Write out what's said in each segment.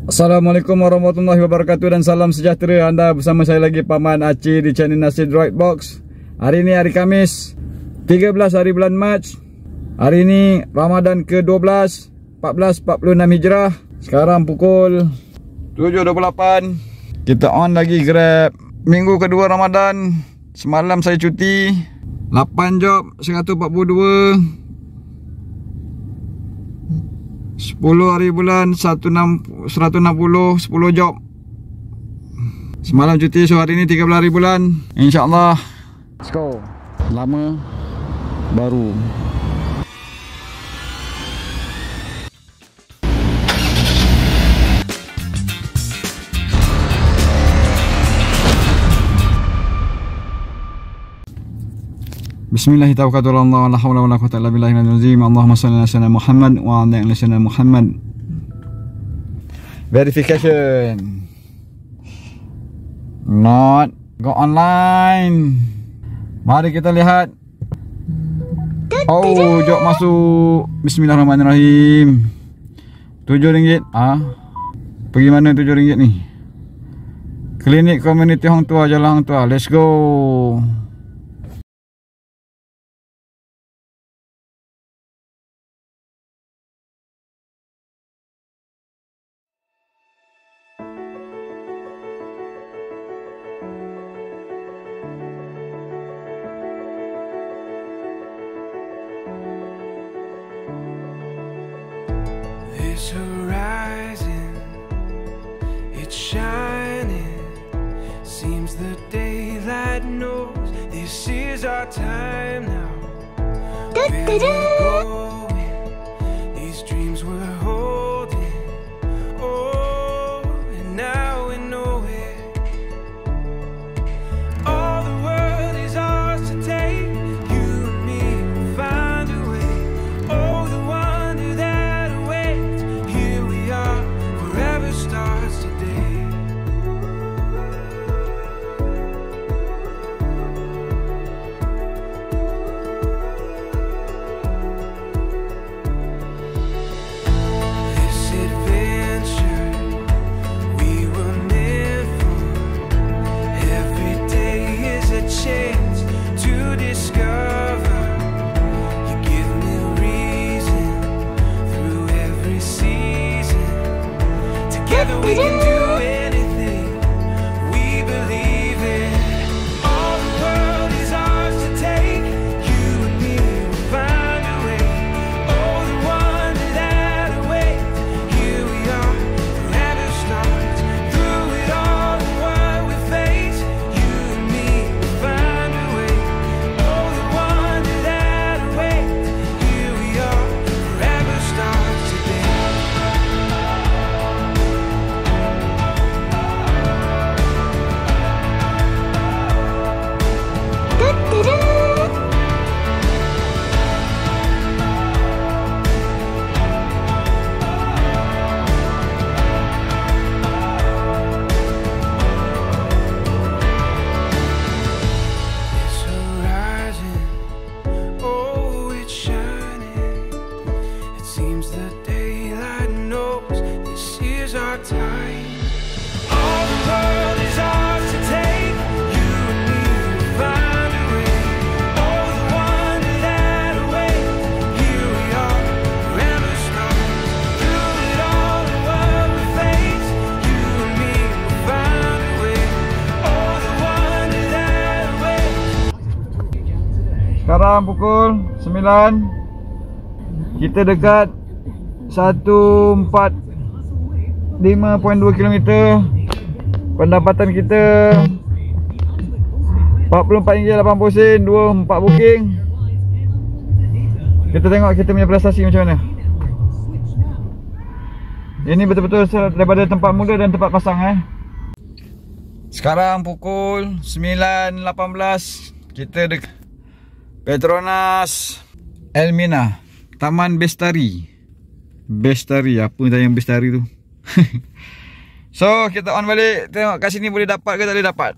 Assalamualaikum warahmatullahi wabarakatuh dan salam sejahtera. Anda bersama saya lagi Paman Aceh di channel Nasi Droid Box. Hari ini hari Khamis 13 hari bulan Mac. Hari ini Ramadan ke-12 1446 Hijrah. Sekarang pukul 7.28. Kita on lagi Grab. Minggu kedua Ramadan. Semalam saya cuti 8 job 142. 10 hari bulan 160 10 job. Semalam cuti, so hari ini 13 hari bulan. InsyaAllah. Let's go. Lama baru. Bismillahirrahmanirrahim. La haula wala quwwata illa billahil azim. Allahumma shalli ala sayyidina Muhammad wa ala ali sayyidina Muhammad. Verification. Not go online. Mari kita lihat. Oh, jok masuk. Bismillahirrahmanirrahim. RM7. Pergi mana RM7 ni? Klinik Komuniti Hang Tua, Jalan Hang Tua. Let's go. This horizon, it's shining. Seems the daylight knows this is our time now. Where we're going, these dreams we're holding. Oh, and now we know it. All the world is ours to take. You and me will find a way. Oh, the wonder that awaits. Here we are, forever starts today. This adventure we were meant for. Every day is a chance to discover. You give me reason through every season. Together we can do anything we believe in. All the world is ours to take. You and me will find a way. Oh, the wonder that awaits. Here we are, forever starts. Through it all and what we face, you and me will find a way. Oh, the wonder that awaits. Here we are, forever starts today. This horizon, oh, it's shining. It seems the daylight knows this is our time. All the world is ours to take. You and me will find a way. Oh, the wonder that awaits. Here we are, forever starts. Through it all and what we face, you and me will find a way. Oh, the wonder that awaits. Sekarang pukul 9. Kita dekat 145.2 km. Pendapatan kita RM44.80, 24 booking. Kita tengok kita punya prestasi macam mana. Ini betul-betul daripada tempat mula dan tempat pasang Sekarang pukul 9.18. Kita dekat Petronas Elmina, Taman Bestari. Bestari, apa yang Bestari tu? So kita on balik. Tengok kat sini boleh dapat ke tak boleh dapat.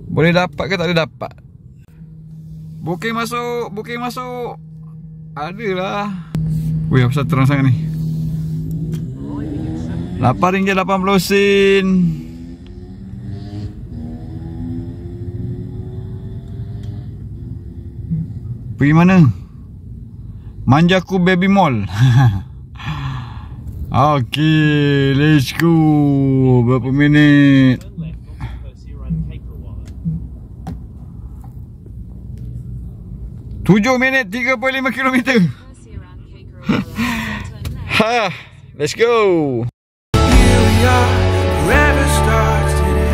Boleh dapat ke tak boleh dapat. Booking masuk. Booking masuk. Adalah. Weh, apa terang sangat ni. RM8.80. Pergi mana? Manjaku Baby Mall. Okay, let's go. Berapa minit? 7 minit 35 km. Ha, let's go. Here we are, forever starts today.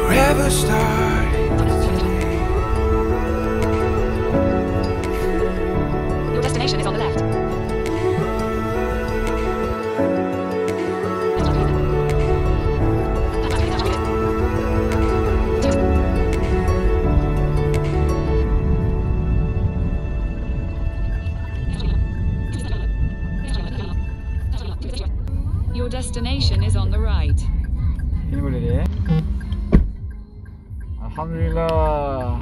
Forever starting today. Your destination is on the left. Your destination is on the right. Ini boleh dia. Alhamdulillah.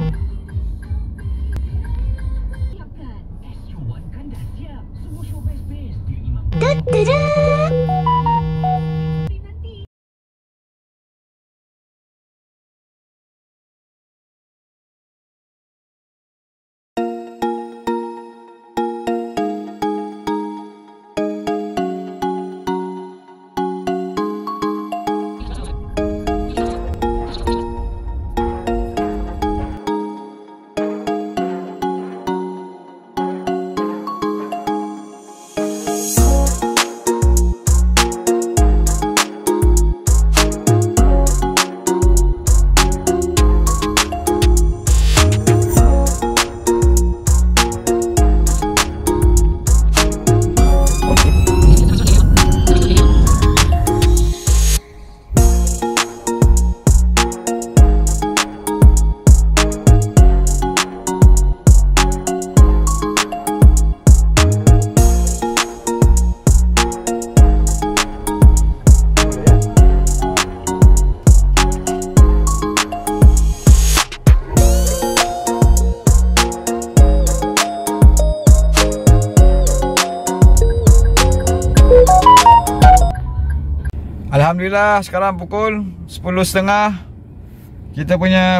Alhamdulillah, sekarang pukul 10.30. Kita punya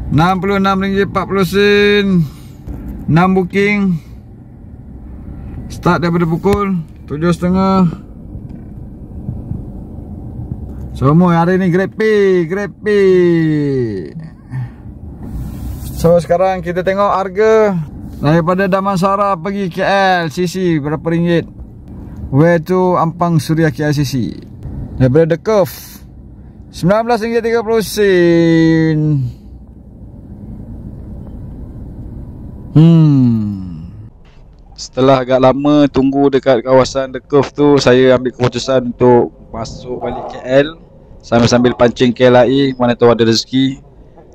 RM66.40. 6 booking. Start daripada pukul 7.30. Semua hari ni Grab Pay. So sekarang kita tengok harga daripada Damansara pergi KL CC berapa ringgit. Where to Ampang Suria KLCC. Daripada The Curve RM19.30. Setelah agak lama tunggu dekat kawasan The Curve tu, saya ambil keputusan untuk masuk balik KL sambil-sambil pancing KLIA, mana tahu ada rezeki.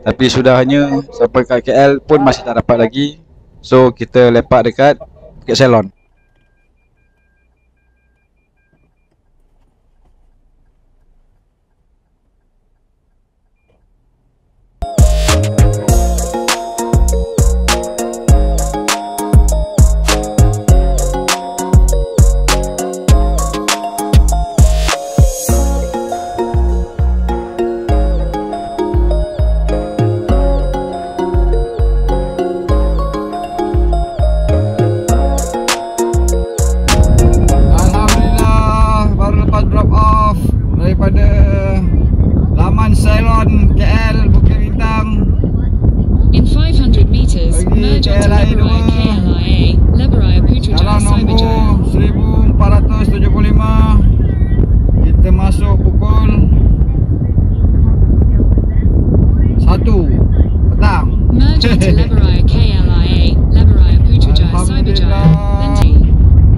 Tapi sudahnya sampai kat KL pun masih tak dapat lagi. So kita lepak dekat Bukit Selon.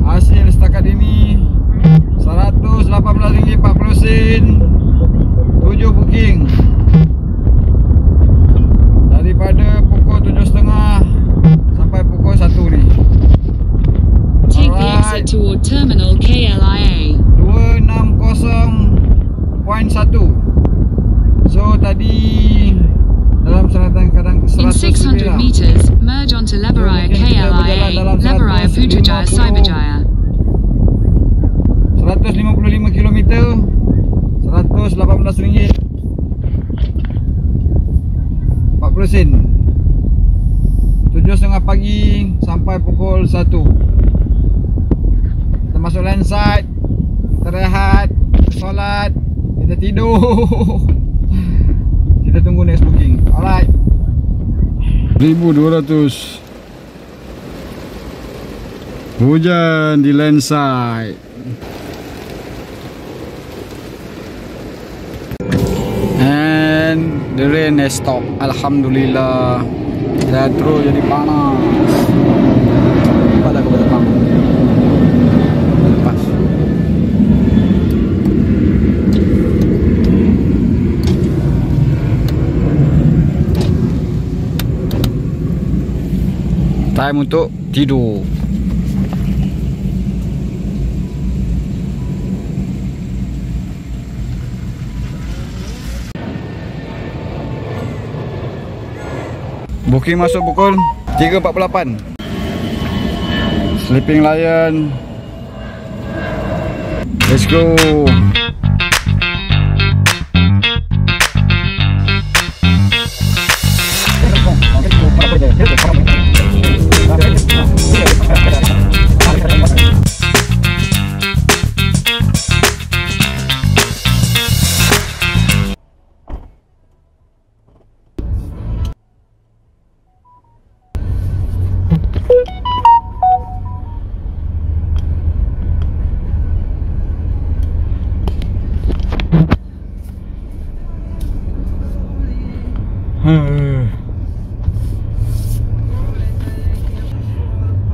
Hasil setakat ini RM118.40. 7 booking daripada pukul 7.30 sampai pukul 1 ni. Take the exit toward terminal KLIA. 260.1. So tadi dalam selatan kadang In 600 meters, merge onto Leberaya KLIA, Leberaya Putrajaya Cyberjaya. 155 km, RM118, 40 sen. 7.30 pagi sampai pukul 1. Kita masuk landside, kita rehat, kita solat, kita tidur. Kita tunggu next booking. Alright. 1200. Hujan di landside. And the rain has stopped. Alhamdulillah. Dah terus jadi panas. Pada ke depan. Lepas. Time untuk tidur. Booking masuk pukul 3.48. Sleeping Lion. Let's go.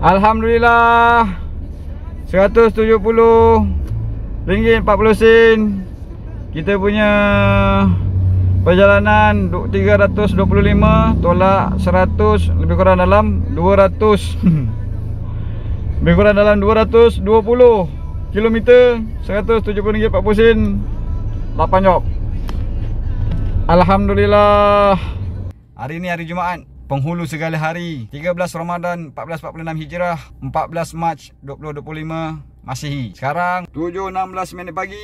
Alhamdulillah, RM170.40. Kita punya perjalanan 325 tolak 100, lebih kurang dalam 200. Lebih kurang dalam 220 km, RM170.40. 8 job. Alhamdulillah. Hari ni hari Jumaat, penghulu segala hari, 13 Ramadan 1446 Hijrah, 14 Mac 2025 Masihi. Sekarang 7.16 minit pagi.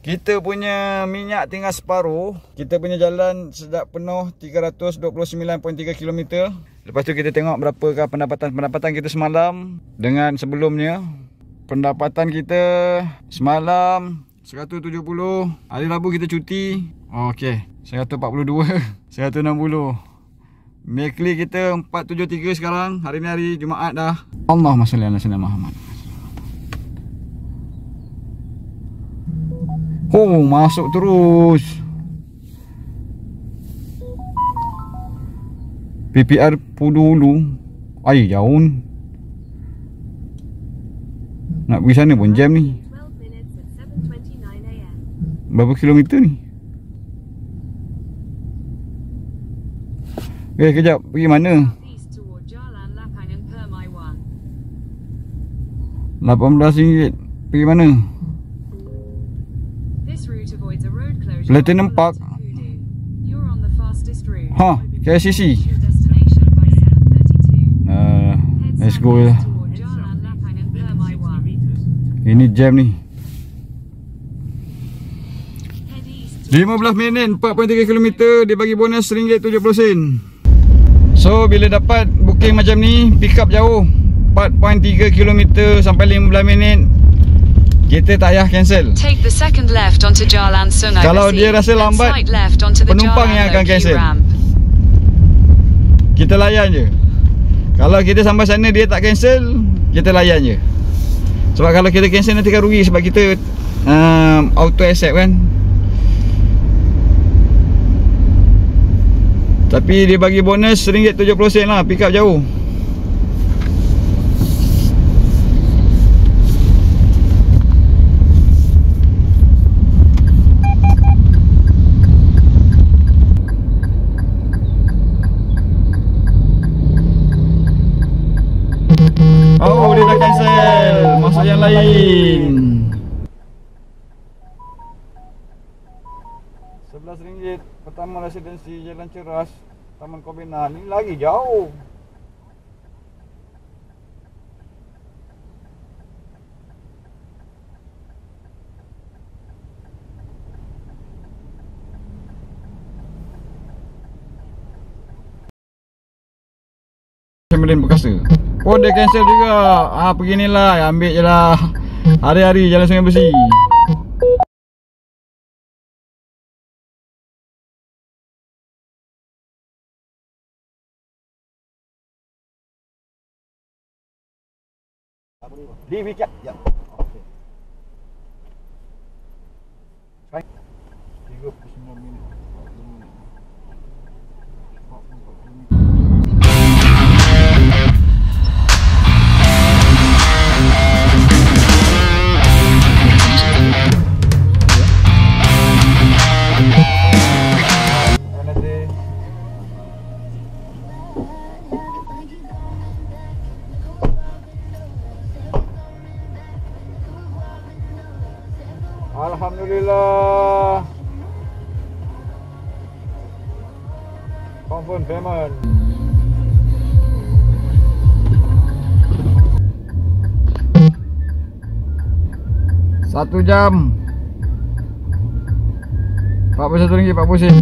Kita punya minyak tinggal separuh. Kita punya jalan sedap penuh 329.3 km. Lepas tu kita tengok berapakah pendapatan kita semalam dengan sebelumnya. Pendapatan kita semalam 170. Hari Rabu kita cuti. Okey, 142, 160. Weekly kita 473 sekarang. Hari ni hari Jumaat dah. Allahumma salli ala sayyidina Muhammad. Oh, masuk terus. PPR Pudulu. Ay, jauh. Nak pergi sana pun jam ni. Berapa kilometer ni? Okay, kejap. Pergi mana? 18 ringgit. Pergi mana? Platinum Park. Ha, KLCC. Let's go lah. Ini jam ni. 15 minit 4.3 km. Dia bagi bonus RM1.70. So bila dapat booking macam ni, pick up jauh 4.3 km sampai 15 minit, kita tak payah cancel. Take the second left onto Jalan Sungai Besi. Kalau dia rasa lambat, penumpang yang akan cancel. Kita layan je. Kalau kita sampai sana dia tak cancel, kita layan je. Sebab kalau kita cancel nanti kan rugi, sebab kita auto accept kan. Tapi dia bagi bonus RM1.70 lah, pick up jauh. Oh, dia dah cancel. Masuk yang lain. RM11. Pertama residensi Jalan Ceras. Taman Kobenan ni lagi jauh. Sembilan Perkasa. Oh dia cancel juga. Pergi ni lah, ambil je lah. Hari-hari jalan Sungai Besi. Di wicket. Ya. Okey. 39 minit. Alhamdulillah. Confirm payment. Satu jam RM41.40.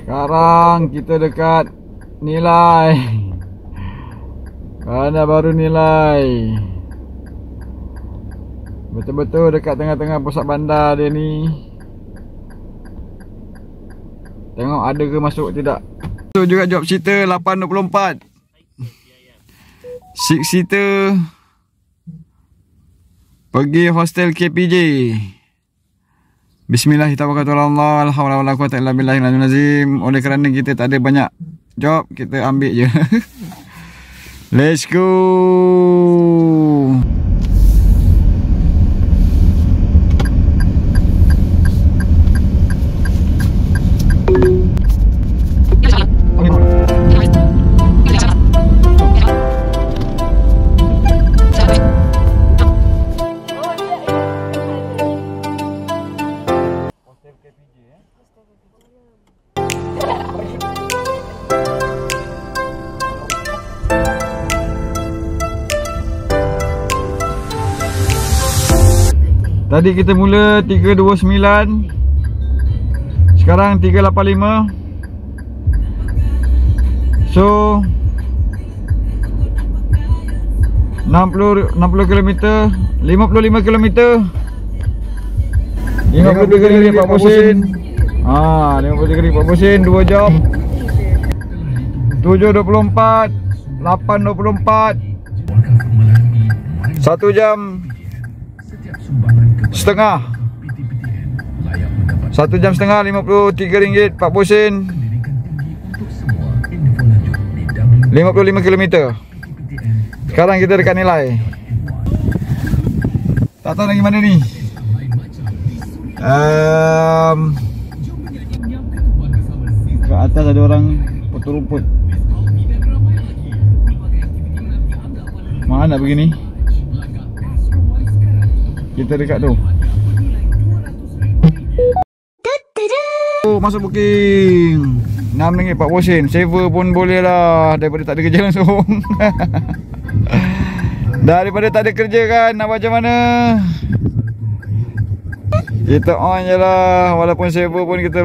Sekarang kita dekat nilai. Mana baru nilai. Betul-betul dekat tengah-tengah pusat bandar dia ni. Tengok ada ke masuk tidak. Tu juga job seater 8.24. Six seater pergi hostel KPJ. Bismillahirrahmanirrahim. La haula wala quwwata illa billahil aliyyil azim. Oleh kerana kita tak ada banyak job, kita ambil je. Let's go. Tadi kita mula 329. Sekarang 385. So 60 km, 55 km. 53 ringgit 40 sen. 53 ringgit 40 sen, 2 jam. 7.24, 8.24. 1 jam setengah. 1 jam setengah, RM53.40. 55 km. Sekarang kita dekat nilai. Tak tahu lagi mana ni. Kat atas ada orang potong rumput. Mana nak pergi ni? Kita dekat tu. Oh, masuk booking. RM6.40. Saver pun boleh lah. Daripada tak ada kerja langsung. Daripada tak ada kerja kan, nak macam mana? Kita on je lah. Walaupun saver pun kita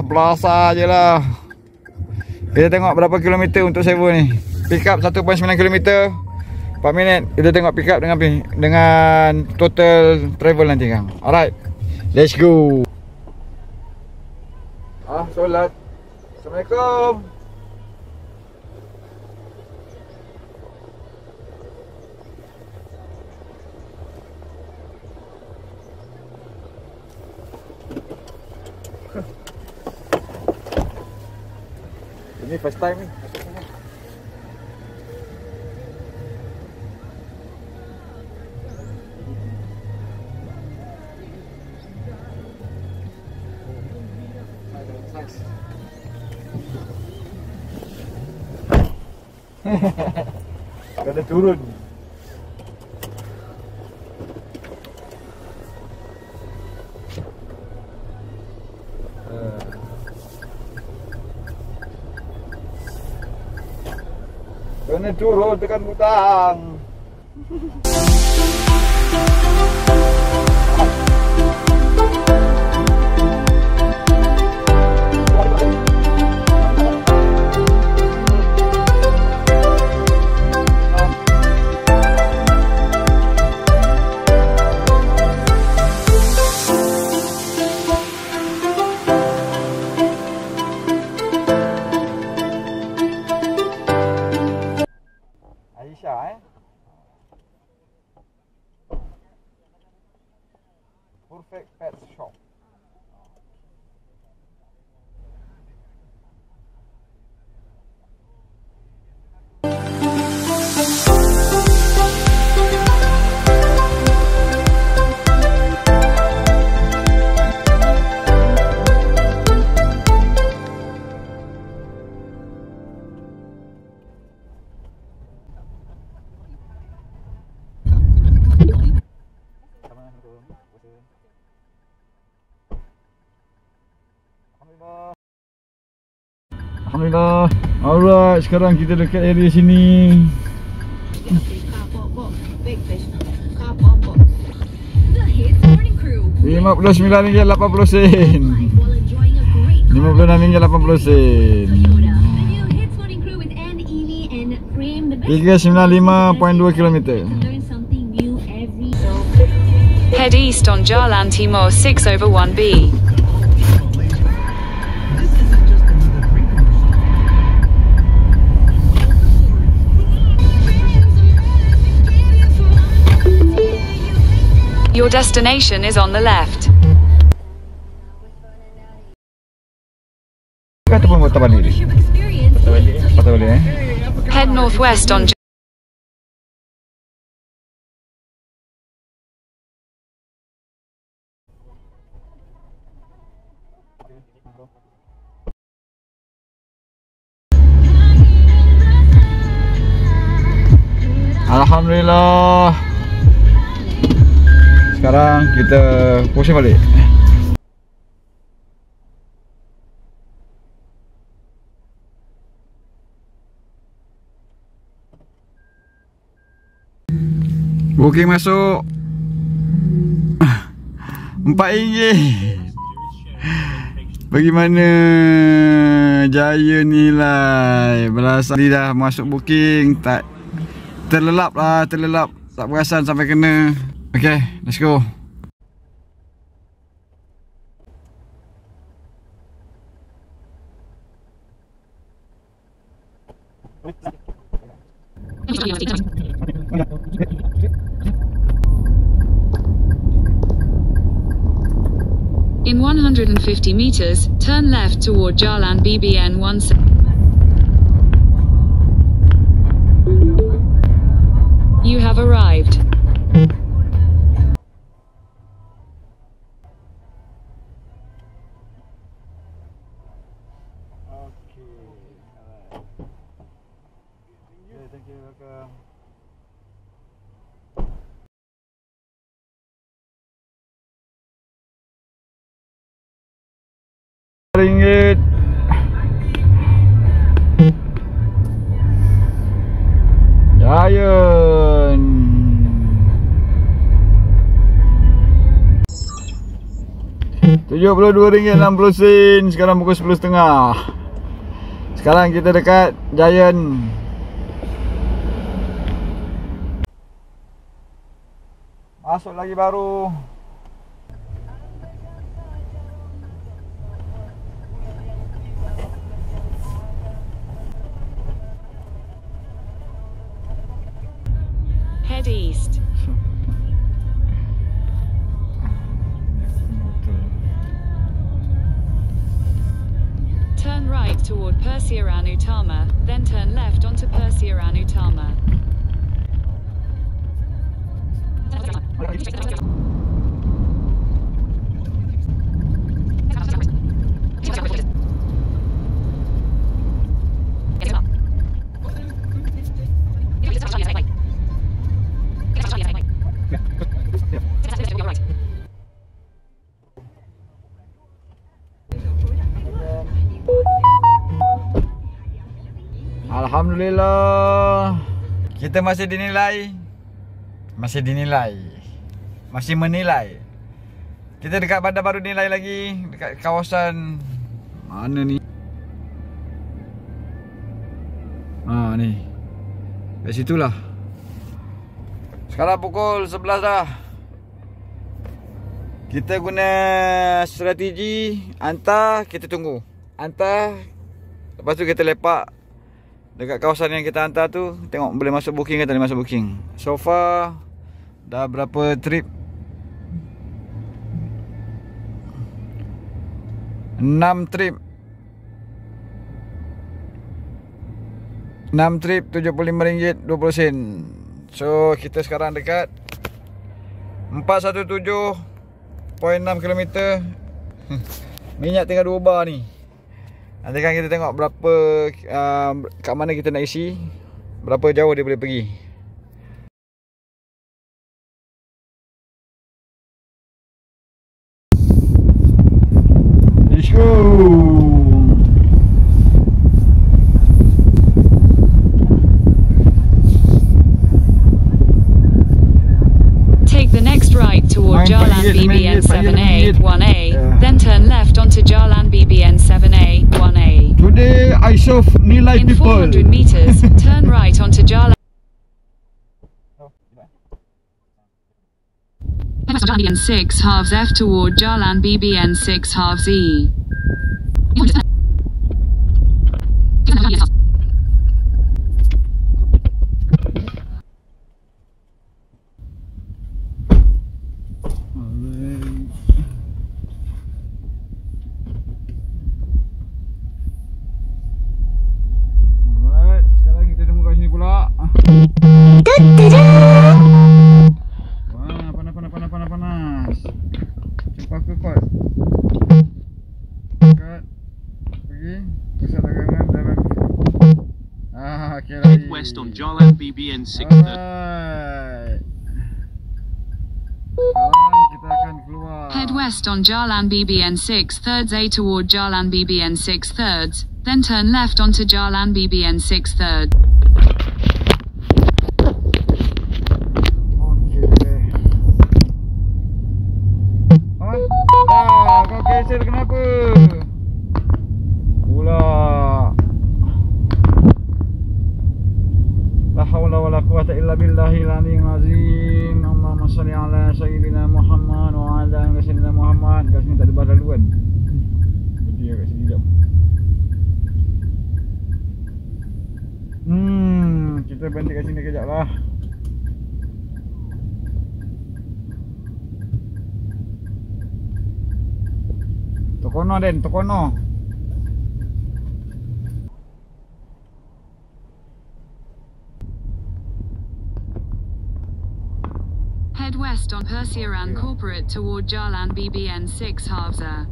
belasah je lah. Kita tengok berapa kilometer untuk saver ni. Pick up 1.9 km 4 minit. Kita tengok pick up dengan total travel nanti kan. Alright, let's go. Solat. Assalamualaikum. Ini first time ni. Kena turun. Kena turun tekan butang. Aisyah Perfect Pet Shop. Alhamdulillah. Alright, sekarang kita dekat area sini. RM59.80. RM56.80. 395.2 km. Head east on Jalan Timur 6/1B. Your destination is on the left. Ataupun patah balik ni? Patah balik Head northwest on Alhamdulillah. Sekarang kita pusing balik. Booking masuk RM4. Bagaimana jaya nilai? Berasa dia dah masuk booking, tak terlelap lah, tak perasan sampai kena. Okay, let's go. In 150 meters, turn left toward Jalan BBN 17. You have arrived. Thank you, welcome. RM4. Giant. RM72.60. Sekarang pukul 10.30. Sekarang kita dekat Giant. Masuk lagi baru. Head east. Turn right toward Persiaran Utama, then turn left onto Persiaran Utama. Alhamdulillah. Kita masih dinilai. Masih dinilai. Masih menilai. Kita dekat Bandar Baru Nilai lagi. Dekat kawasan mana ni? Ni. Kat situlah. Sekarang pukul 11 dah. Kita guna strategi hantar, kita tunggu. Hantar, lepas tu kita lepak dekat kawasan yang kita hantar tu. Tengok boleh masuk booking ke tak boleh masuk booking. So far dah berapa trip? 6 trip. 6 trip RM75.20. So kita sekarang dekat 417.6 km. Minyak tinggal 2 bar ni. Nanti kan kita tengok berapa kat mana kita nak isi, berapa jauh dia boleh pergi. Let's go. Right toward Jalan BBN 7A 1A, then turn left onto Jalan BBN 7A 1A. Today I serve Nilai In people. 400 meters, turn right onto Jalan BBN 6 halves F toward Jalan BBN 6 halves E. Panas. Cepat ke kot. Dekat. Pergi. Pusat dagangan dalam. Okay lagi. Head west on Jalan BBN 6. Alright. Sekarang kita akan keluar. Head west on Jalan BBN 6 thirds A toward Jalan BBN 6 thirds, then turn left onto Jalan BBN 6 thirds. Kau cancel kenapa? Pula. La haula wala quwata illa billahil aliyyil azim. Allahumma salli ala sayyidina Muhammad wa ala ali sayyidina Muhammad. Kat sini tak ada bahasa laluan. Berhenti kat sini jap. Kita berhenti kat sini kejap lah. Tokono Den, Tokono. Head west on Persiaran Corporate toward Jalan BBN 6 halves A.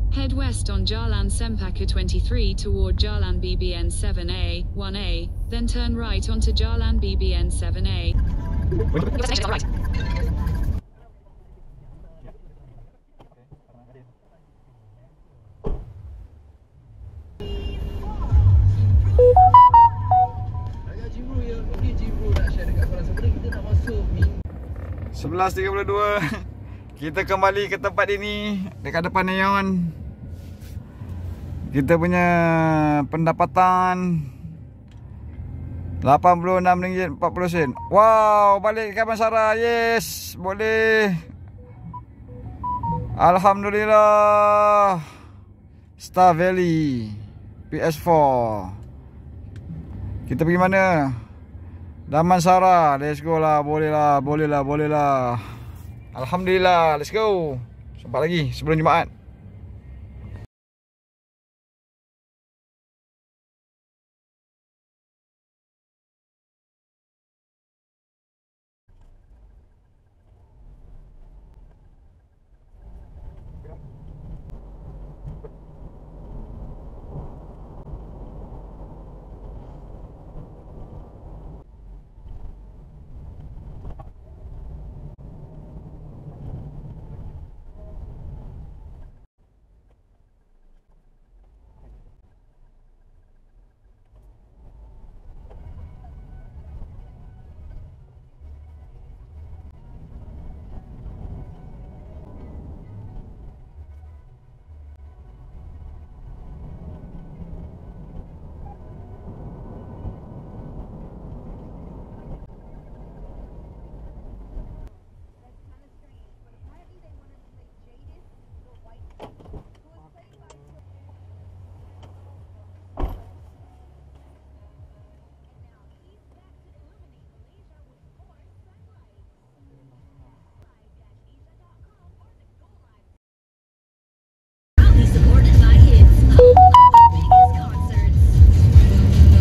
Head west on Jalan Sempaka 23 toward Jalan BBN 7A 1A, then turn right onto Jalan BBN 7A. Sebelas 32. Kita kembali ke tempat ini dekat depan Neon. Kita punya pendapatan RM86.40. Wow, balik ke Damansara. Yes, boleh. Alhamdulillah. Star Valley PS4. Kita pergi mana? Damansara. Let's go lah. Boleh lah, boleh lah, boleh lah. Alhamdulillah. Let's go. Sempat lagi sebelum Jumaat.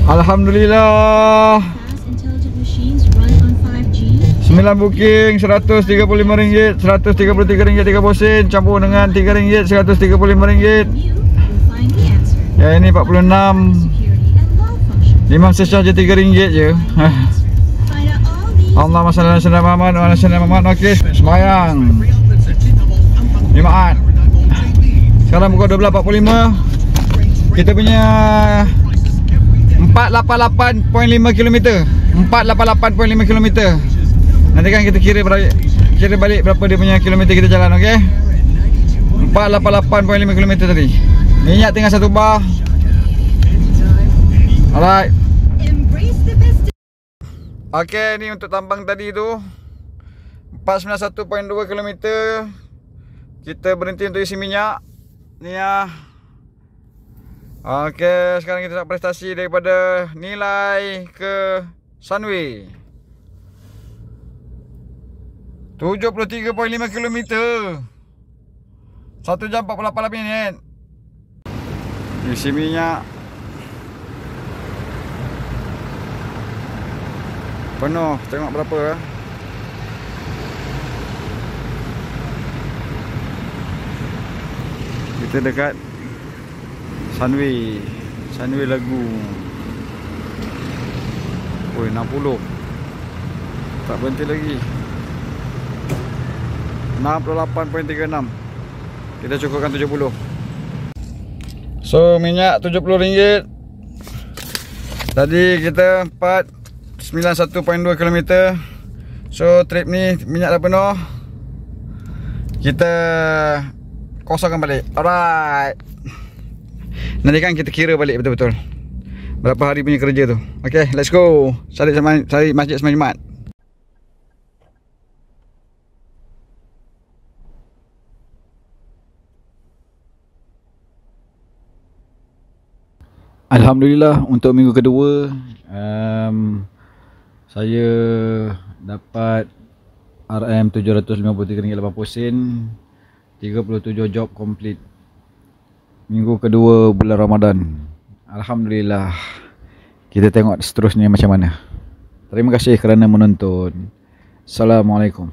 Alhamdulillah. Fast intelligent machines run on 5G. 9 booking RM135, RM133 30 sen campur dengan RM3 RM135. You will find the answer. Yang ini 46. Security and low function. Imam sesah je RM3 je. Find out all these. Allahumma salli ala sayyidina Muhammad wa ala sayyidina Muhammad. Okey, sembahyang. Jumaat. Sekarang pukul 12.45. Kita punya 488.5 km. 488.5 km. Nanti kan kita kira balik berapa dia punya kilometer kita jalan, okey? 488.5 km tadi. Minyak tinggal 1 bar. Alright. Embrace the best. Okey, ni untuk tambang tadi tu 491.2 km. Kita berhenti untuk isi minyak. Ni ya. Okey, sekarang kita nak prestasi daripada Nilai ke Sunway. 73.5 km. 1 jam 48 minit. Isi minyak. Penuh, tengok berapa eh. Kita dekat Sunway Lagu. Oi, 60. Tak berhenti lagi. 68.36. Kita cukupkan 70. So minyak RM70. Tadi kita 491.2 km. So trip ni minyak dah penuh. Kita kosongkan balik. Alright. Nanti kan kita kira balik betul-betul berapa hari punya kerja tu. Okay, let's go. Cari masjid sembahyang Jumaat. Alhamdulillah, untuk minggu kedua saya dapat RM753.80, 37 job complete. Minggu kedua bulan Ramadan. Alhamdulillah. Kita tengok seterusnya macam mana. Terima kasih kerana menonton. Assalamualaikum.